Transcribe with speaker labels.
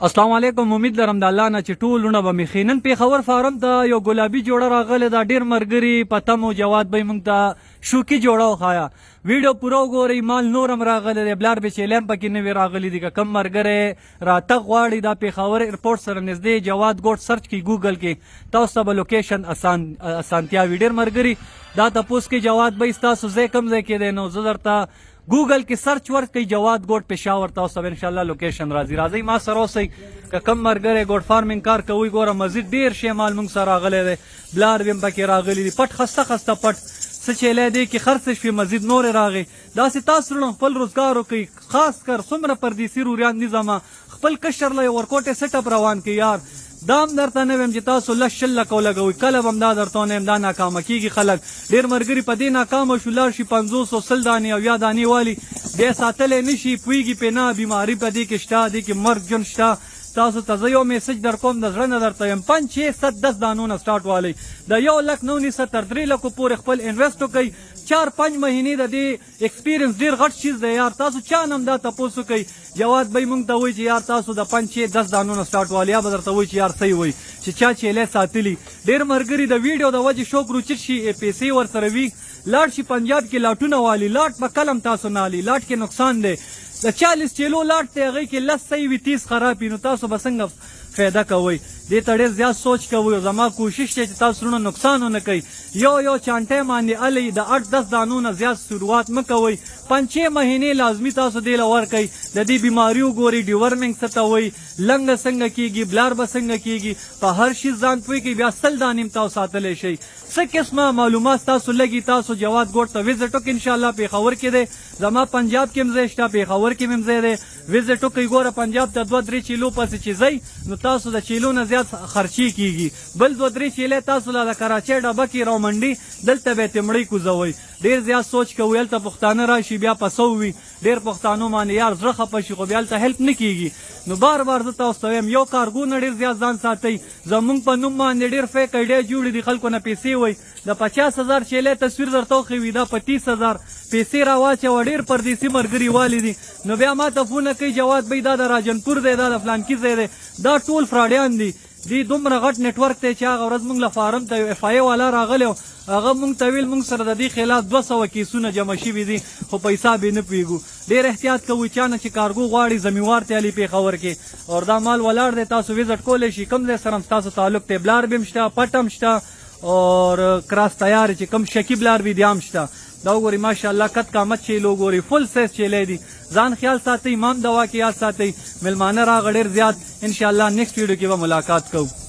Speaker 1: السلام علیکم. امید لرم د الله نه چې ټولونه به مخینن پیښور فارم ته یو ګلابي جوړه راغله دا ډیر مرګري پتم او جواد به موږ ته شوکی جوړه وخایا. ویډیو پوره وګورئ. مال نورم راغله دی بلار به چیلم پکې نه وی راغلی دی کم مرګره راته غواړي دا پیښور ایرپورټ سره نږدې جواد ګوټ سرچ کی ګوګل کې تاسو به لوکیشن اسانتیا ویډیو مرګري دا تاسو کې جواد به تاسو زه کم ځای کې دی نو زه درته گوگل کې سرچ ورکړئ جواد ګوټ پېښور تاسو به ان شاء الله لوکیشن راځي ما سره اوسئ که کم مرګره ګوټ فارمینګ کار کوي ګوره مزید ډیر شی مال موږ سره راغلی دی بلار ویم پکې راغلی دی پټ خسته پټ څه چیلی دی کې خرڅ شوي مزید نور راغی داسې تاسو له خپل روزګار وکړئ خاص کر څومره پردیسي روریان دي زما خپل کشر له ورکوټې سیټ اپ روان کړي یار دام درته نه ویم چې تاسو لس شل لکه ولګوئ کله به هم دا درته نه یم دا ناکامه کېږي خلک ډېر ملګري په دې ناکامه شو لاړ شي 500 سل دانې او یا دانې والي بیا ساتلی نه شي پوهېږي پې نه بیماري په دې کې شته دې کې مرګ ژوند شته تاسو ته زه یو میسج در کوم د زړه نه درته یم 5 6 7 10 دانونه سټارټ والی د 1 لک 9 تر 3 لکو پورې خپل انویسټ وکړئ 4-5 مهینې د دې ایکسپیرینس ډېر غټ چیز دی یار تاسو چا نه هم دا تپوس وکئ جواد بی موږ ته وایي چې یار تاسو د 5 6 10 دانونه سټارټ والی یا به درته وایي چې یار صحیح وایي چې چا چیلی ساتلي ډېر ملګري د ویډیو د وجې شوق روچت شي پیسې ورسره وي لاټ شي پنجاب کې لاټونه والي لاټ به کلم تاسو نه علي لاټ کې نقصان دی د 40 چیلو لاټ دی هغې کې لس صحیح وي 30 خراب وي نو تاسو به څنګه فایده کوئ دې ته ډېر زیات سوچ کوئ او زما کوشش دی چې تاسو ونه نقصان ونه کوئ یو چانټی باندې هلئ د 8-10 دانونه زیات شروعات مه کوئ 5-6 مهینې لازمي تاسو دې له ورکئ د دې بیماري وګورئ ډیورمنګ څه ته وایي لنګه څنګه کېږي بلار به څنګه کېږي په هر شي ځان پوهېږئ بیا 100 دانې هم تاسو ساتلی شئ څه قسمه معلومات تاسو لګي تاسو جواد ګوټ ته وزټ وکړئ انشاءالله پېښور کې دی زما پنجاب کې هم ځای شته پېښور کې هم ځای دی وزټ وکړئ ګوره پنجاب ته 2-3 چیلو پسې چې ځئ نو تاسو د چیلو نه زیات خرچي کېږي بل 2-3 چیلې تاسو له کراچۍ ډبه کې راومنډي دلته به یې تمړۍ کوزوئ ډېر زیات سوچ کوئ هلته پښتانه راشي بیا پسو وي ډېر پښتانو باندې یار زړه خفه شي خو بیا هلته هیلپ نه کېږي نو بار زه تاسو ته وایم یو کارګو نه ډېر زیات ځان ساتئ زموږ په نوم باندې ډېر فیک ایډیا جوړې دي خلکو نه پیسې وایي د 50,000 چیلی تصویر درته وښوي دا په 30,000 پیسې راواچوه ډېر پردیسي ملګري والي دي نو بیا ما ته فونه کوي جواد بی دا د راجنپور دی دا د فلانکي ځای دی دا ټول فراډیان دي دی دومره غټ نیټورک دی چې هغه ورځ موږ له فارم ته یو FIA والا راغلی و هغه موږ ته ویل موږ سره د دې خلاف 200 کیسونه جمع شوي دي خو په حساب یې نه پوهېږو ډېر احتیاط کوئ چا نه چې کارګو غواړي زمیوار ته علي پېښور کې اور دا مال ولاړ دی تاسو وزټ کولی شي کوم ځای سره هم ستاسو تعلق دی بلار بي هم شته پټ هم شته اور کراس تیار چې کوم شکي بلار بي دی هم شته دا وګورئ ماشاءالله کت قامت چیلو ګورئ فل سیز چیلی دي ځان خیال ساتئ امام دوا کې یاد ساتئ ملمانه راغه ډېر زیات انشاءالله نیکسټ ویډیو کې به ملاقات کوو